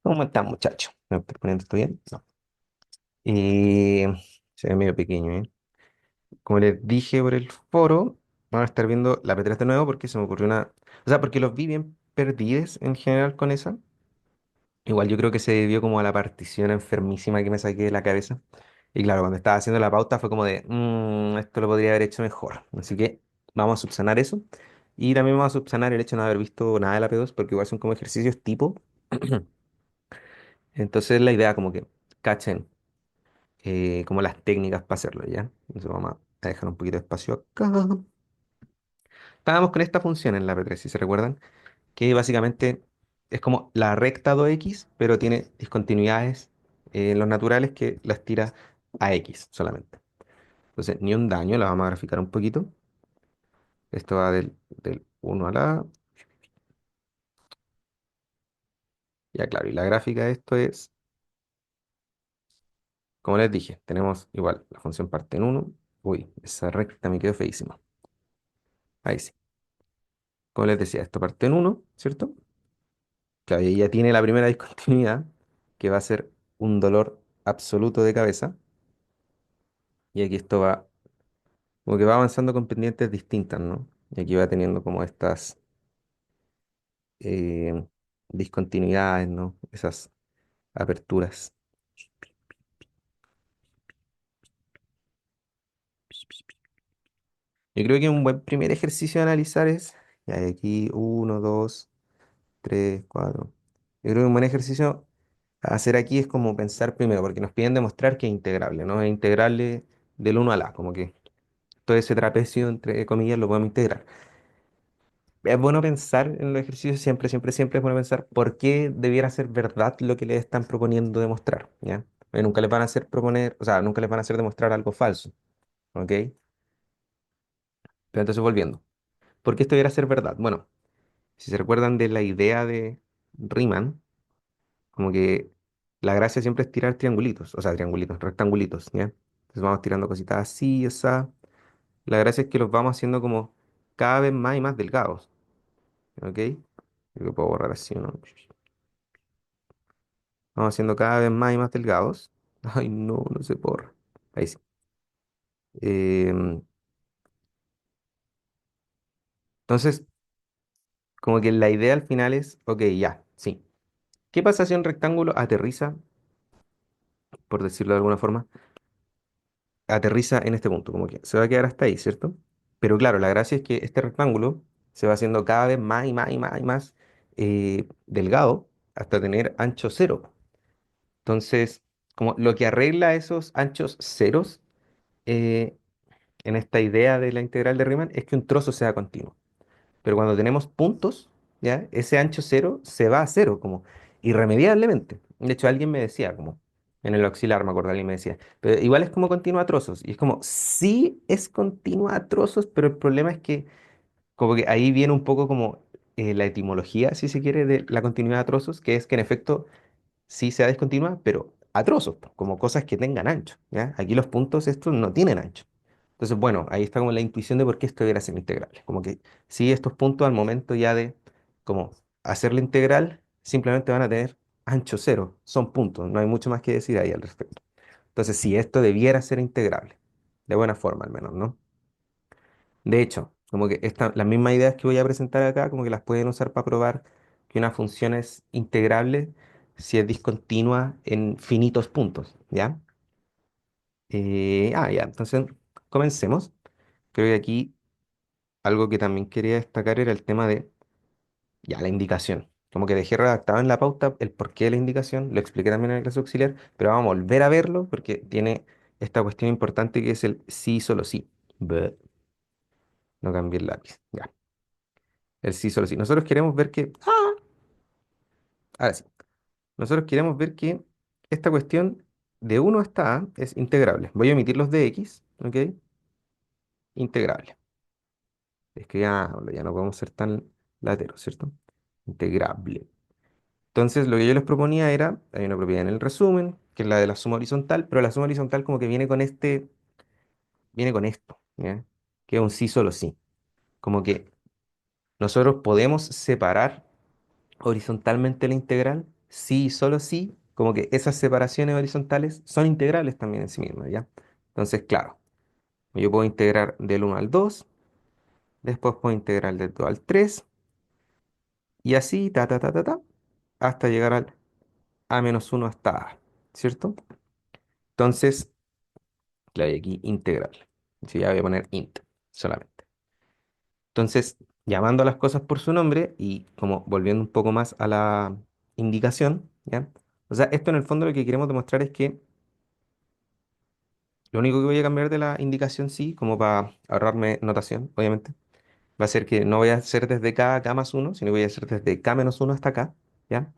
¿Cómo están, muchachos? ¿Me estoy poniendo esto bien? No. Y se ve medio pequeño, ¿eh? Como les dije por el foro, vamos a estar viendo la P3 de nuevo porque se me ocurrió una... O sea, porque los vi bien perdidos en general con esa. Igual yo creo que se debió como a la partición enfermísima que me saqué de la cabeza. Y claro, cuando estaba haciendo la pauta fue como de, esto lo podría haber hecho mejor. Así que vamos a subsanar eso. Y también vamos a subsanar el hecho de no haber visto nada de la P2 porque igual son como ejercicios tipo. Entonces la idea como que cachen como las técnicas para hacerlo, ¿ya? Entonces vamos a dejar un poquito de espacio acá. Estábamos con esta función en la P3, si se recuerdan, que básicamente es como la recta 2x, pero tiene discontinuidades en los naturales que las tira a x solamente. Entonces, ni un daño, la vamos a graficar un poquito. Esto va del 1 a la... Ya claro, y la gráfica de esto es, como les dije, tenemos igual la función parte en uno. Uy, esa recta me quedó feísima. Ahí sí. Como les decía, esto parte en uno, ¿cierto? Claro, y ya tiene la primera discontinuidad, que va a ser un dolor absoluto de cabeza. Y aquí esto va, como que va avanzando con pendientes distintas, ¿no? Y aquí va teniendo como estas eh, discontinuidades, ¿no? Esas aperturas. Yo creo que un buen primer ejercicio de analizar es, ya hay aquí uno, dos, tres, cuatro. Yo creo que un buen ejercicio a hacer aquí es como pensar primero, porque nos piden demostrar que es integrable, ¿no? Es integrable del uno a la, como que todo ese trapecio, entre comillas, lo podemos integrar. Es bueno pensar en los ejercicios, siempre, siempre, siempre es bueno pensar por qué debiera ser verdad lo que les están proponiendo demostrar, ¿ya? Nunca les van a hacer proponer, o sea, nunca les van a hacer demostrar algo falso, ¿ok? Pero entonces volviendo, ¿por qué esto debiera ser verdad? Bueno, si se recuerdan de la idea de Riemann, como que la gracia siempre es tirar triangulitos, o sea, triangulitos, rectangulitos, ¿ya? Entonces vamos tirando cositas así, o sea, la gracia es que los vamos haciendo como cada vez más y más delgados, ¿ok? Yo lo puedo borrar así, ¿no? Vamos haciendo cada vez más y más delgados. Ay, no, no se borra. Ahí sí. Em, entonces, como que la idea al final es, ok, ya, sí. ¿Qué pasa si un rectángulo aterriza, por decirlo de alguna forma, aterriza en este punto? Como que se va a quedar hasta ahí, ¿cierto? Pero claro, la gracia es que este rectángulo se va haciendo cada vez más y más y más y más delgado hasta tener ancho cero. Entonces, como lo que arregla esos anchos ceros eh, en esta idea de la integral de Riemann es que un trozo sea continuo. Pero cuando tenemos puntos, ¿ya? Ese ancho cero se va a cero, como irremediablemente. De hecho, alguien me decía, como en el auxiliar, me acuerdo, alguien me decía, pero igual es como continua a trozos. Y es como, sí es continua a trozos, pero el problema es que, como que ahí viene un poco como la etimología, si se quiere, de la continuidad a trozos, que es que en efecto sí sea discontinua, pero a trozos, po, como cosas que tengan ancho, ¿ya? Aquí los puntos estos no tienen ancho. Entonces, bueno, ahí está como la intuición de por qué esto debería ser integrable. Como que sí, estos puntos al momento ya de como hacer la integral, simplemente van a tener ancho cero, son puntos, no hay mucho más que decir ahí al respecto. Entonces, sí, esto debiera ser integrable, de buena forma al menos, ¿no? De hecho, como que las mismas ideas que voy a presentar acá, como que las pueden usar para probar que una función es integrable si es discontinua en finitos puntos, ¿ya? Ya, entonces comencemos. Creo que aquí algo que también quería destacar era el tema de, ya, la indicación. Como que dejé redactado en la pauta el porqué de la indicación, lo expliqué también en la clase auxiliar, pero vamos a volver a verlo porque tiene esta cuestión importante que es el sí, solo sí. Bleh, no cambié el lápiz. Ya. El sí, solo sí. Nosotros queremos ver que. Ahora sí. Nosotros queremos ver que esta cuestión de uno hasta A es integrable. Voy a omitir los de X, ¿ok? Integrable. Es que ya no podemos ser tan lateros, ¿cierto? Integrable. Entonces, lo que yo les proponía era, hay una propiedad en el resumen, que es la de la suma horizontal, pero la suma horizontal como que viene con esto, ¿ya? Que es un sí, solo sí. Como que nosotros podemos separar horizontalmente la integral, sí y solo sí, como que esas separaciones horizontales son integrales también en sí mismas, ¿ya? Entonces, claro, yo puedo integrar del 1 al 2, después puedo integrar del 2 al 3, y así, hasta llegar al a menos 1 hasta a, ¿cierto? Entonces, claro, y aquí integral. Sí, ya voy a poner int solamente. Entonces, llamando a las cosas por su nombre y como volviendo un poco más a la indicación, ¿ya? O sea, esto en el fondo lo que queremos demostrar es que lo único que voy a cambiar de la indicación, sí, como para ahorrarme notación, obviamente, va a ser que no voy a hacer desde K a K más uno, sino voy a hacer desde K menos uno hasta acá, ¿ya?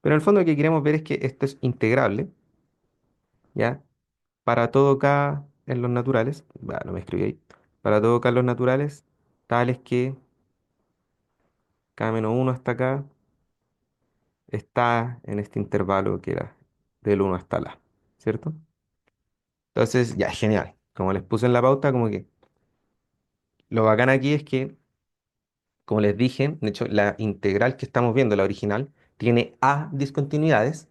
Pero en el fondo lo que queremos ver es que esto es integrable, ¿ya? Para todo K en los naturales, no me escribí ahí, para todo K en los naturales, tales que K menos uno hasta acá está en este intervalo que era del uno hasta la, ¿cierto? Entonces, ya, genial. Como les puse en la pauta, como que lo bacán aquí es que, como les dije, de hecho, la integral que estamos viendo, la original, tiene A discontinuidades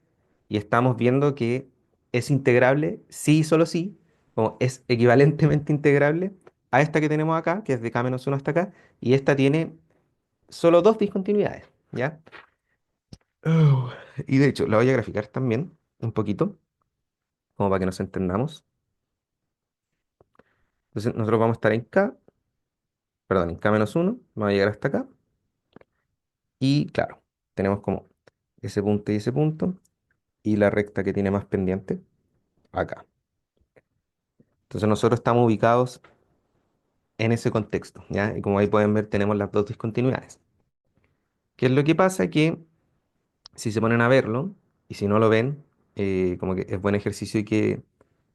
y estamos viendo que es integrable, sí y solo sí, o es equivalentemente integrable a esta que tenemos acá, que es de k menos uno hasta acá, y esta tiene solo dos discontinuidades, ¿ya? Oh, y de hecho, la voy a graficar también un poquito, como para que nos entendamos. Entonces, nosotros vamos a estar en k, perdón, en k menos uno, vamos a llegar hasta acá, y claro, tenemos como ese punto, y la recta que tiene más pendiente acá. Entonces nosotros estamos ubicados en ese contexto, ¿ya? Y como ahí pueden ver, tenemos las dos discontinuidades. ¿Qué es lo que pasa? Que si se ponen a verlo, y si no lo ven, como que es buen ejercicio y que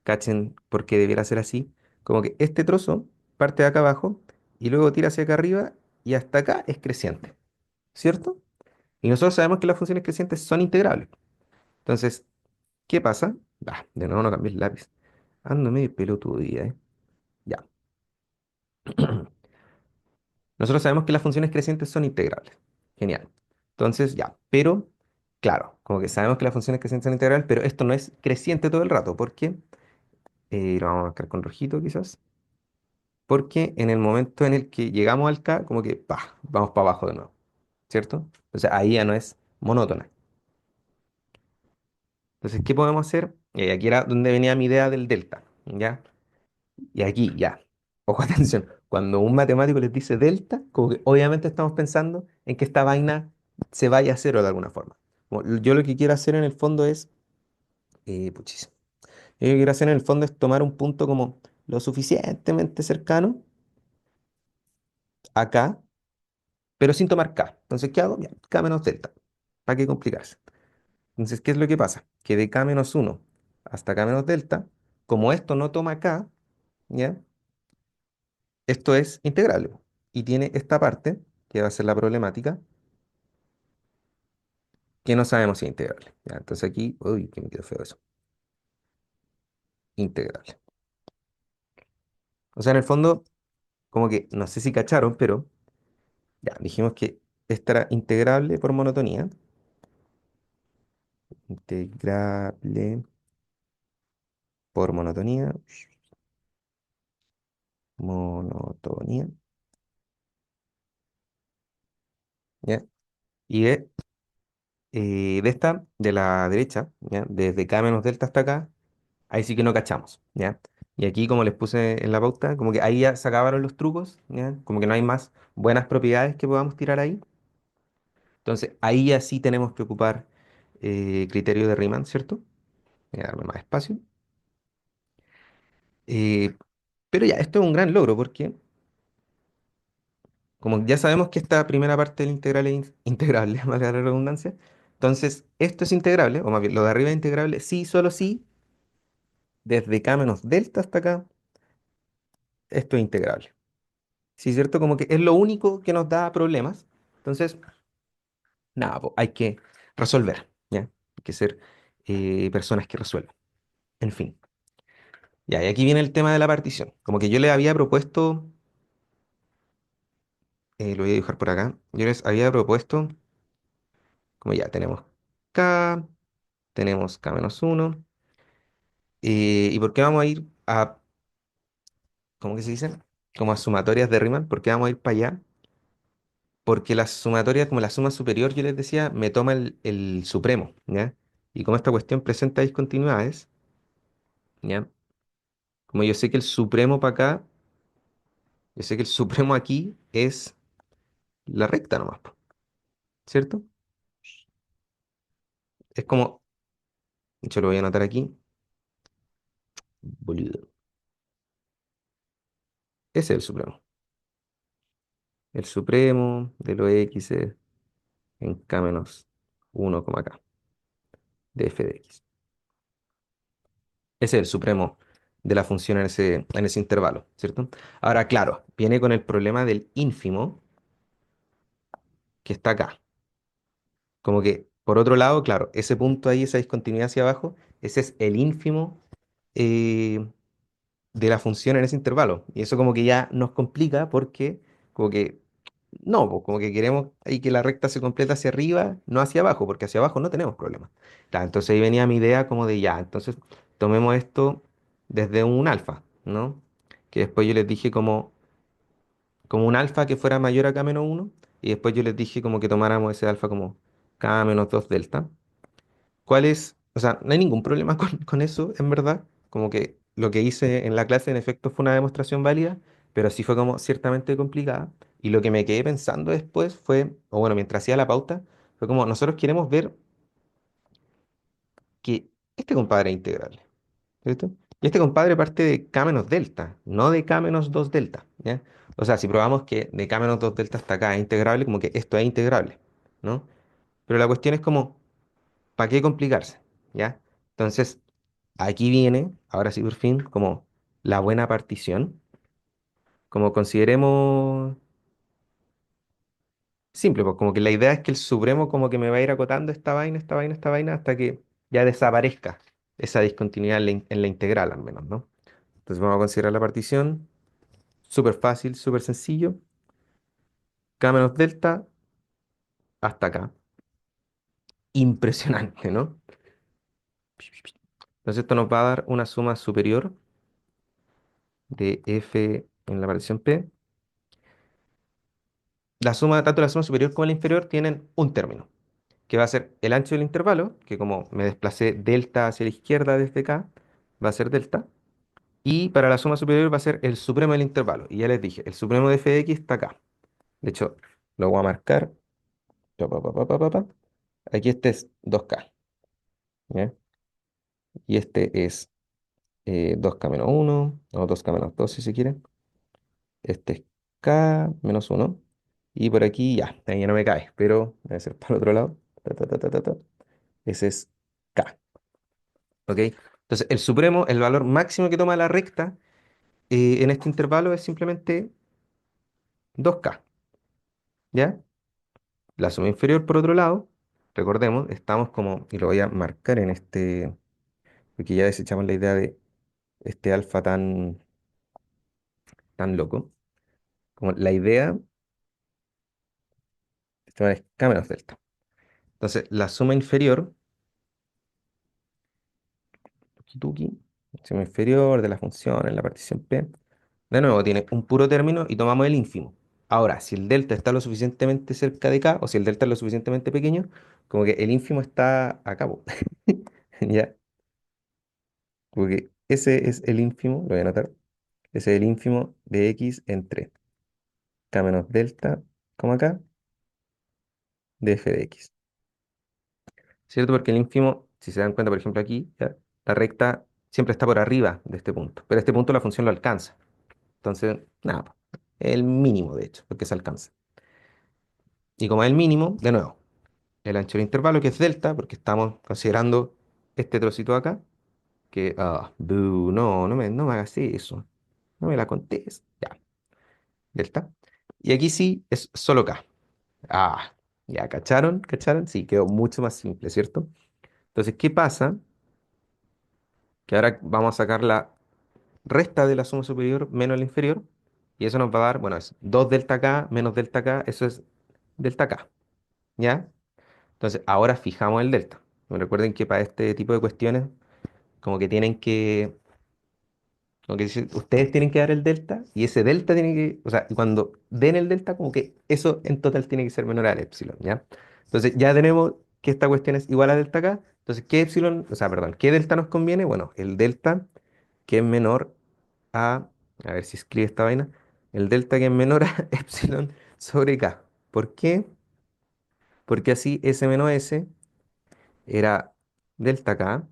cachen por qué debiera ser así, como que este trozo parte de acá abajo y luego tira hacia acá arriba y hasta acá es creciente, ¿cierto? Y nosotros sabemos que las funciones crecientes son integrables. Entonces, ¿qué pasa? De nuevo no cambié el lápiz. Ando medio pelotudo día, ¿eh? Ya. Nosotros sabemos que las funciones crecientes son integrables. Genial. Entonces, ya. Pero, claro, como que sabemos que las funciones crecientes son integrales, pero esto no es creciente todo el rato. ¿Por qué? Lo vamos a marcar con rojito quizás. Porque en el momento en el que llegamos al K, como que, vamos para abajo de nuevo. ¿Cierto? Entonces ahí ya no es monótona. Entonces, ¿qué podemos hacer? Aquí era donde venía mi idea del delta. ¿Ya? Y aquí, ya, ojo, atención, cuando un matemático les dice delta, como que obviamente estamos pensando en que esta vaina se vaya a cero de alguna forma. Yo lo que quiero hacer en el fondo es, puchis, yo lo que quiero hacer en el fondo es tomar un punto como lo suficientemente cercano acá, pero sin tomar k. Entonces, ¿qué hago? Ya, k menos delta. ¿Para qué complicarse? Entonces, ¿qué es lo que pasa? Que de k menos uno hasta k menos delta, como esto no toma k, ¿ya? Esto es integrable y tiene esta parte, que va a ser la problemática, que no sabemos si es integrable. Ya, entonces aquí, uy, que me quedó feo eso. Integrable. O sea, en el fondo, como que, no sé si cacharon, pero ya, dijimos que esta era integrable por monotonía. Integrable por monotonía. Monotonía. ¿Ya? Y de esta, de la derecha, ¿ya? Desde K menos delta hasta acá, ahí sí que no cachamos, ¿ya? Y aquí, como les puse en la pauta, como que ahí ya se acabaron los trucos, ¿ya? Como que no hay más buenas propiedades que podamos tirar ahí. Entonces, ahí ya sí tenemos que ocupar criterio de Riemann, ¿cierto? Voy a darme más espacio. Eh, pero ya, esto es un gran logro porque, como ya sabemos que esta primera parte del integral es integrable, valga la redundancia, entonces esto es integrable, o más bien lo de arriba es integrable, sí, solo sí, desde k menos delta hasta acá, esto es integrable. Sí, ¿cierto? Como que es lo único que nos da problemas. Entonces, nada, po, hay que resolver, ¿ya? Hay que ser personas que resuelvan. En fin. Ya, y aquí viene el tema de la partición. Como que yo les había propuesto, lo voy a dibujar por acá, yo les había propuesto Como ya tenemos K, tenemos K menos uno. ¿Y por qué vamos a ir a, ¿cómo que se dice? Como a sumatorias de Riemann. ¿Por qué vamos a ir para allá? Porque la sumatoria, como la suma superior, yo les decía, me toma el supremo, ¿ya? Y como esta cuestión presenta discontinuidades, ¿ya? Como yo sé que el supremo para acá, yo sé que el supremo aquí es la recta nomás, po, ¿cierto? Es como, yo lo voy a anotar aquí, boludo. Ese es el supremo. El supremo de los x en k menos 1, k de f de x. Ese es el supremo de la función en ese intervalo, ¿cierto? Ahora, claro, viene con el problema del ínfimo que está acá. Como que, por otro lado, claro, ese punto ahí, esa discontinuidad hacia abajo, ese es el ínfimo eh, de la función en ese intervalo. Y eso como que ya nos complica porque como que no, pues, como que queremos ahí que la recta se completa hacia arriba, no hacia abajo, porque hacia abajo no tenemos problema. Claro, entonces ahí venía mi idea como de ya, entonces tomemos esto desde un alfa, ¿no? Que después yo les dije como un alfa que fuera mayor a k menos uno y después yo les dije como que tomáramos ese alfa como k menos 2 delta. ¿Cuál es? O sea, no hay ningún problema con eso, en verdad. Como que lo que hice en la clase en efecto fue una demostración válida, pero sí fue como ciertamente complicada. Y lo que me quedé pensando después fue, o bueno, mientras hacía la pauta, fue como nosotros queremos ver que este compadre es integrable, ¿cierto? Y este compadre parte de k menos delta, no de k menos 2 delta, ¿ya? O sea, si probamos que de k menos 2 delta hasta acá es integrable, como que esto es integrable, ¿no? Pero la cuestión es como, ¿para qué complicarse? ¿Ya? Entonces, aquí viene, ahora sí por fin, como la buena partición. Como consideremos simple, pues como que la idea es que el supremo como que me va a ir acotando esta vaina, esta vaina, esta vaina, hasta que ya desaparezca esa discontinuidad en la integral al menos, ¿no? Entonces vamos a considerar la partición, súper fácil, súper sencillo. K menos delta hasta acá. Impresionante, ¿no? Entonces esto nos va a dar una suma superior de f en la partición P. La suma, tanto la suma superior como la inferior tienen un término, que va a ser el ancho del intervalo, que como me desplacé delta hacia la izquierda desde acá, va a ser delta. Y para la suma superior va a ser el supremo del intervalo. Y ya les dije, el supremo de f de x está acá. De hecho, lo voy a marcar. Pa, pa, pa, pa, pa, pa, pa. Aquí este es 2k, ¿ya? Y este es 2k menos uno o 2k menos 2 si se quiere. Este es k menos uno. Y por aquí ya, ahí ya no me cae, pero debe ser para el otro lado. Ta, ta, ta, ta, ta, ta. Ese es k. ¿Ok? Entonces, el supremo, el valor máximo que toma la recta en este intervalo es simplemente 2k, ¿ya? La suma inferior, por otro lado, recordemos, estamos como, y lo voy a marcar en este, porque ya desechamos la idea de este alfa tan loco. Como la idea, este es k menos delta. Entonces, la suma inferior, tuki tuki, suma inferior de la función en la partición P. De nuevo, tiene un puro término y tomamos el ínfimo. Ahora, si el delta está lo suficientemente cerca de K, o si el delta es lo suficientemente pequeño, como que el ínfimo está acá, po. ¿Ya? Porque ese es el ínfimo, lo voy a anotar. Ese es el ínfimo de X entre K menos delta, como acá, de f de X. ¿Cierto? Porque el ínfimo, si se dan cuenta, por ejemplo, aquí, ¿ya? La recta siempre está por arriba de este punto, pero este punto la función lo alcanza. Entonces, nada, po, el mínimo, de hecho, porque se alcanza. Y como es el mínimo, de nuevo, el ancho del intervalo, que es delta, porque estamos considerando este trocito de acá, que, boo, no, no me hagas eso, no me la contés, ya, delta. Y aquí sí es solo K. Ah, ya, ¿cacharon? ¿Cacharon? Sí, quedó mucho más simple, ¿cierto? Entonces, ¿qué pasa? Que ahora vamos a sacar la resta de la suma superior menos la inferior, y eso nos va a dar, bueno, es 2 delta K menos delta K, eso es delta K, ¿ya? Entonces, ahora fijamos el delta. Recuerden que para este tipo de cuestiones, como que tienen que, como que ustedes tienen que dar el delta y ese delta tiene que, o sea, y cuando den el delta, como que eso en total tiene que ser menor al epsilon, ¿ya? Entonces, ya tenemos que esta cuestión es igual a delta acá. Entonces, ¿qué epsilon, o sea, perdón, qué delta nos conviene? Bueno, el delta que es menor a ver si escribe esta vaina, el delta que es menor a epsilon sobre k. ¿Por qué? Porque así S menos S era delta k,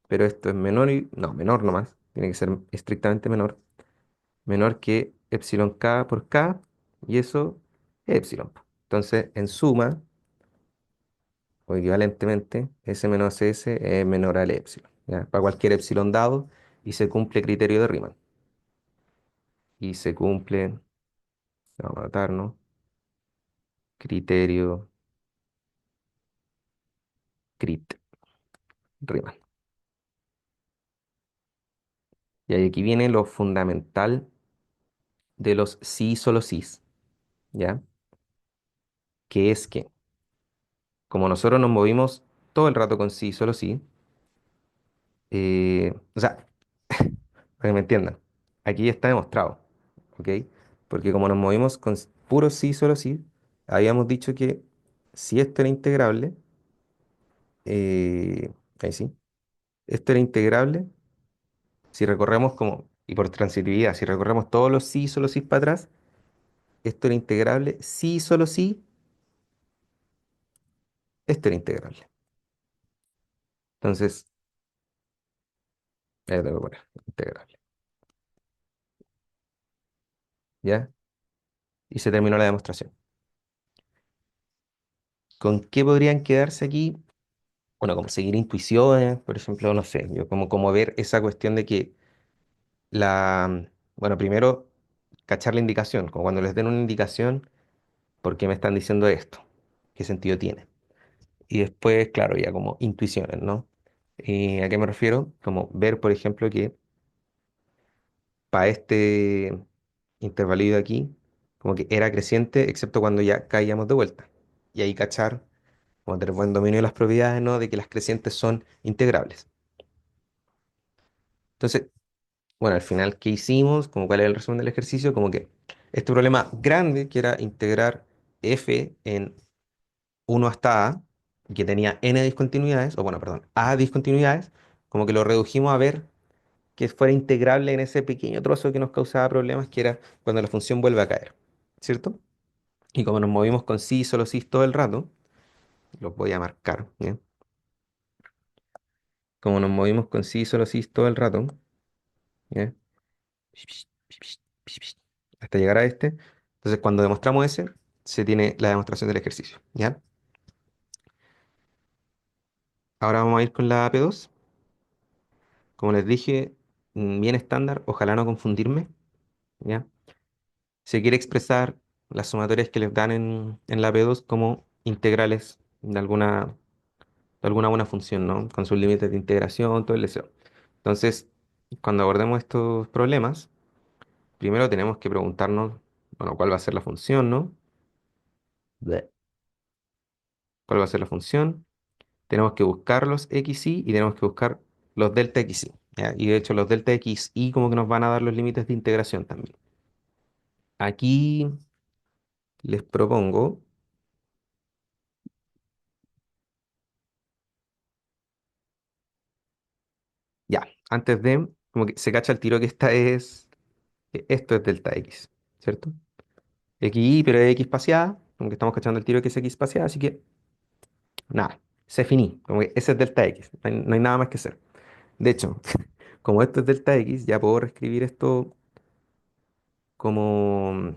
pero esto es menor y, no, menor nomás, tiene que ser estrictamente menor, menor que epsilon k por k, y eso es epsilon. Entonces, en suma, o equivalentemente, S menos S es menor al epsilon, ¿ya? Para cualquier epsilon dado, y se cumple criterio de Riemann. Y se cumple, vamos a anotar, ¿no? Criterio crit, Riemann. Y ahí aquí viene lo fundamental de los sí y solo sí, ¿ya? Que es que, como nosotros nos movimos todo el rato con sí y solo sí, o sea, para que me entiendan, aquí ya está demostrado, ¿ok? Porque como nos movimos con puro sí y solo sí, habíamos dicho que si esto era integrable, ahí sí, esto era integrable, si recorremos como, y por transitividad, si recorremos todos los sí y solo sí para atrás, esto era integrable, sí y solo sí, esto era integrable. Entonces, ahí lo tengo que poner, integrable, ¿ya? Y se terminó la demostración. ¿Con qué podrían quedarse aquí? Bueno, como seguir intuiciones, por ejemplo, no sé, yo como ver esa cuestión de que bueno, primero, cachar la indicación, como cuando les den una indicación, ¿por qué me están diciendo esto? ¿Qué sentido tiene? Y después, claro, ya como intuiciones, ¿no? ¿Y a qué me refiero? Como ver, por ejemplo, que para este intervalido de aquí, como que era creciente, excepto cuando ya caíamos de vuelta. Y ahí cachar, como tener buen dominio de las propiedades, ¿no? De que las crecientes son integrables. Entonces, bueno, al final, ¿qué hicimos? Como cuál era el resumen del ejercicio, como que este problema grande, que era integrar f en uno hasta a, y que tenía n discontinuidades, o bueno, perdón, a discontinuidades, como que lo redujimos a ver que fuera integrable en ese pequeño trozo que nos causaba problemas, que era cuando la función vuelve a caer, ¿cierto? Y como nos movimos con sí y solo sí todo el rato, los voy a marcar, ¿bien? Como nos movimos con sí y solo sí todo el rato, ¿ya? Hasta llegar a este. Entonces, cuando demostramos ese, se tiene la demostración del ejercicio, ¿ya? Ahora vamos a ir con la AP2. Como les dije, bien estándar, ojalá no confundirme, ¿ya? Se quiere expresar las sumatorias que les dan en la AP2 como integrales de alguna buena función, ¿no? Con sus límites de integración, todo el deseo. Entonces, cuando abordemos estos problemas, primero tenemos que preguntarnos, bueno, ¿cuál va a ser la función, ¿no? Bleh. ¿Cuál va a ser la función? Tenemos que buscar los xy y tenemos que buscar los delta xy, ¿ya? Y de hecho los delta xy como que nos van a dar los límites de integración también. Aquí les propongo, ya, antes de, como que se cacha el tiro que que esto es delta x, ¿cierto? Xy, pero es x espaciada, como que estamos cachando el tiro que es x espaciada, así que nada, se finí, como que ese es delta x, no hay nada más que hacer. De hecho, como esto es delta x, ya puedo reescribir esto como,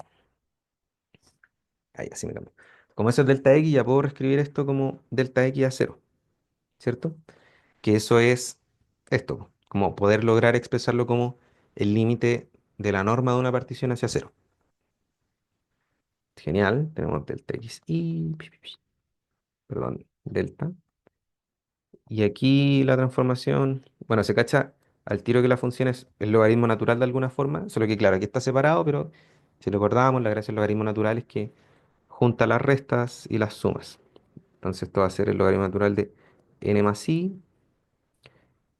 ahí así me cambio. Como eso es delta x, ya puedo reescribir esto como delta x a cero, ¿cierto? Que eso es esto, como poder lograr expresarlo como el límite de la norma de una partición hacia cero. Genial, tenemos delta x y, perdón, delta. Y aquí la transformación, bueno, se cacha al tiro que la función es el logaritmo natural de alguna forma, solo que claro, aquí está separado, pero si lo acordamos, la gracia del logaritmo natural es que junta las restas y las sumas. Entonces esto va a ser el logaritmo natural de n más i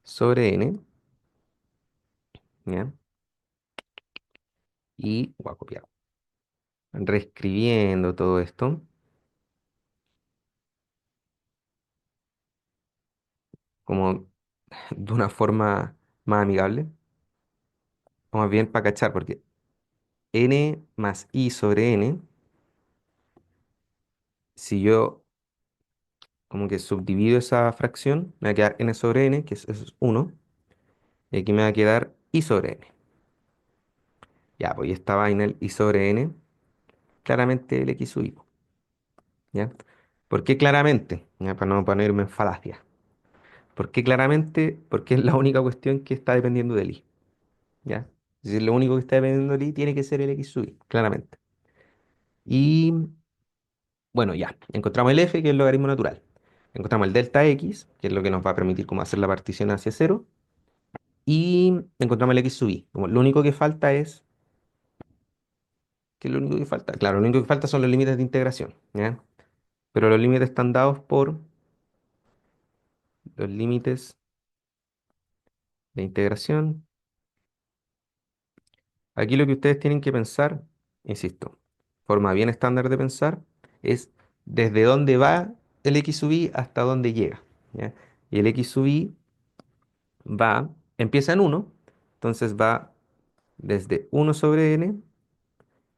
sobre n, ¿ya? Y voy a copiar. Reescribiendo todo esto, como de una forma más amigable, o más bien para cachar, porque n más i sobre n, si yo como que subdivido esa fracción, me va a quedar n sobre n, que eso es 1, y aquí me va a quedar i sobre n. Ya, pues y esta vaina, el i sobre n, claramente el x sub i, ¿ya? ¿Por qué claramente? Ya, para no irme en falacia. ¿Por qué claramente? Porque es la única cuestión que está dependiendo del i, ¿ya? Es decir, lo único que está dependiendo del i tiene que ser el x sub i, claramente. Y bueno, ya, encontramos el f, que es el logaritmo natural. Encontramos el delta x, que es lo que nos va a permitir como hacer la partición hacia cero. Y encontramos el x sub i. Como lo único que falta es... ¿Qué es lo único que falta? Claro, lo único que falta son los límites de integración, ¿ya? Pero los límites están dados por los límites de integración. Aquí lo que ustedes tienen que pensar, insisto, forma bien estándar de pensar, es desde dónde va el x sub i hasta dónde llega, ¿ya? Y el x sub i empieza en uno, entonces va desde uno sobre n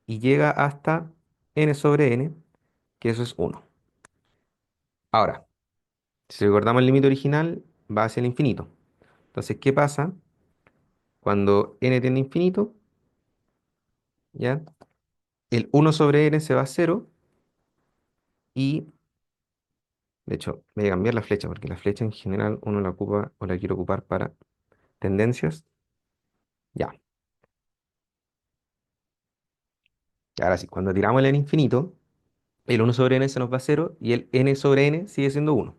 y llega hasta n sobre n, que eso es uno. Ahora, si recordamos el límite original, va hacia el infinito. Entonces, ¿qué pasa cuando n tiende a infinito? ¿Ya? El uno sobre n se va a cero y, de hecho, voy a cambiar la flecha porque la flecha en general uno la ocupa o la quiero ocupar para tendencias. Ya. Y ahora sí, cuando tiramos el n infinito, el uno sobre n se nos va a cero y el n sobre n sigue siendo uno.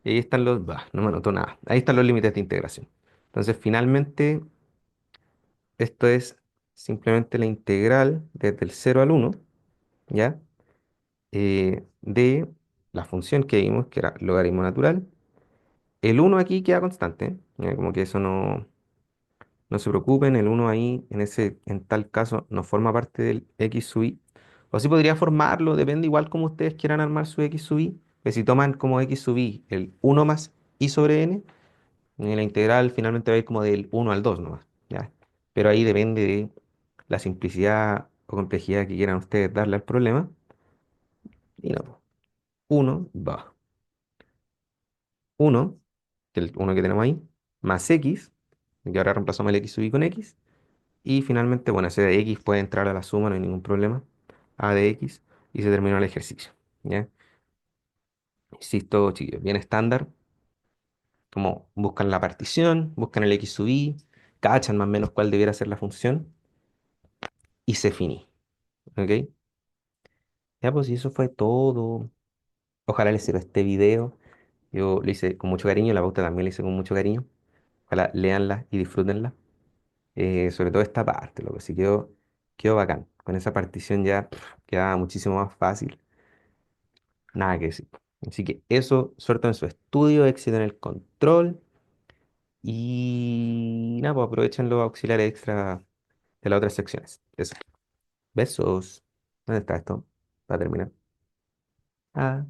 Y ahí están los... Bah, no me anotó nada. Ahí están los límites de integración. Entonces, finalmente, esto es simplemente la integral desde el cero al uno, ¿ya? De la función que vimos, que era logaritmo natural. El uno aquí queda constante, ¿ya? Como que eso no se preocupen, el uno ahí, en tal caso, no forma parte del x sub i. O sí podría formarlo, depende igual como ustedes quieran armar su x sub i. Que si toman como x sub i el uno más i sobre n, la integral finalmente va a ir como del uno al 2 nomás, ¿ya? Pero ahí depende de la simplicidad o complejidad que quieran ustedes darle al problema. Y no, uno va. Uno, que el uno que tenemos ahí, más x, que ahora reemplazamos el x sub i con x. Y finalmente, bueno, ese de x puede entrar a la suma, no hay ningún problema. A de x y se terminó el ejercicio, ¿ya? Insisto, chiquillos, bien estándar. Como buscan la partición, buscan el x sub i, cachan más o menos cuál debiera ser la función y se finí, ¿ok? Ya, pues, y eso fue todo. Ojalá les sirva este video. Yo lo hice con mucho cariño, la pauta también la hice con mucho cariño. Ojalá leanla y disfrútenla. Sobre todo esta parte, lo que sí quedó bacán. Con esa partición ya quedaba muchísimo más fácil. Nada que decir. Así que eso, suerte en su estudio, éxito en el control. Y nada, pues aprovechen los auxiliares extra de las otras secciones. Eso. Besos. ¿Dónde está esto? Para terminar. Ah.